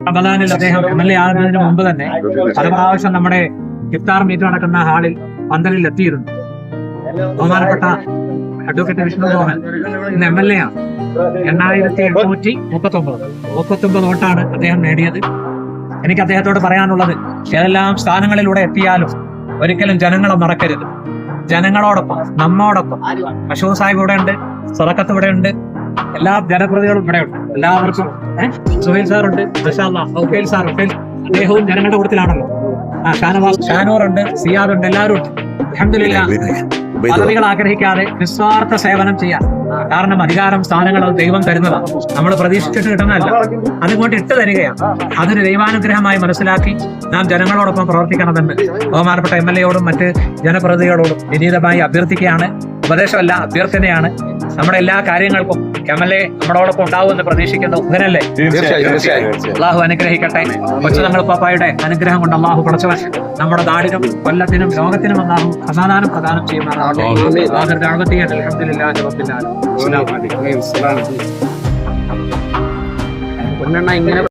റമദാനിൽ അദ്ദേഹം MLA ആകുന്നതിന് മുമ്പ് തന്നെ പല പ്രാവശ്യം നമ്മുടെ ഇഫ്താർ മീറ്റ് നടക്കുന്ന ഹാളിൽ പന്തലിൽ എത്തിയിരുന്നു. ബഹുമാനപ്പെട്ട അഡ്വക്കേറ്റ് വിഷ്ണു മോഹൻ ഇന്ന് MLA ആണ്. 8739 വോട്ടാണ് അദ്ദേഹം നേടിയത്. എനിക്ക് അദ്ദേഹത്തോട് പറയാനുള്ളത്, ഏതെല്ലാം സ്ഥാനങ്ങളിലൂടെ എത്തിയാലും ഒരിക്കലും ജനങ്ങളെ മറക്കരുത്. ജനങ്ങളോടൊപ്പം, നമ്മോടൊപ്പം മഷൂർ സാഹിബ് ഇവിടെ ഉണ്ട്, സറക്കത്ത് ഇവിടെ ഉണ്ട്, എല്ലാ ജനപ്രതിനിധികളും ഇവിടെ ഉണ്ട്. എല്ലാവർക്കും സുഹൈൽ സാറുണ്ട്, ഔഫേൽ സാർ, അദ്ദേഹവും ജനങ്ങളുടെ കൂട്ടത്തിലാണല്ലോ. ഷാനൂർ ഉണ്ട്, സിയാദ് ഉണ്ട്, എല്ലാവരും ഉണ്ട്. അൽഹംദുലില്ലാഹ് പദവികൾ ആഗ്രഹിക്കാതെ നിസ്വാർത്ഥ സേവനം ചെയ്യാം. കാരണം അധികാരം, സ്ഥാനങ്ങൾ അത് ദൈവം തരുന്നതാണ്, നമ്മൾ പ്രതീക്ഷിച്ചിട്ട് കിട്ടുന്നതല്ല. അതിങ്ങോട്ട് ഇട്ട് തരികയാണ്. അതൊരു ദൈവാനുഗ്രഹമായി മനസ്സിലാക്കി നാം ജനങ്ങളോടൊപ്പം പ്രവർത്തിക്കണമെന്ന് ബഹുമാനപ്പെട്ട MLA യോടും മറ്റ് ജനപ്രതിനിധികളോടും വിനീതമായി അഭ്യർത്ഥിക്കുകയാണ്. ഉപദേശമല്ല, അഭ്യർത്ഥനയാണ്. നമ്മുടെ എല്ലാ കാര്യങ്ങൾക്കും MLA നമ്മളോടൊപ്പം ഉണ്ടാവുമെന്ന് പ്രതീക്ഷിക്കുന്നു. അങ്ങനല്ലേ? അള്ളാഹു അനുഗ്രഹിക്കട്ടെ. കൊച്ചുതങ്ങൾ പാപ്പായുടെ അനുഗ്രഹം കൊണ്ട് അള്ളാഹു പടച്ചവൻ നമ്മുടെ നാടിനും കൊല്ലത്തിനും ലോകത്തിനും അള്ളാഹു സമാധാനം പ്രദാനം ചെയ്യുന്നതാണ്. അൽഹംദുലില്ലാഹി റബ്ബിൽ ആലമീൻ.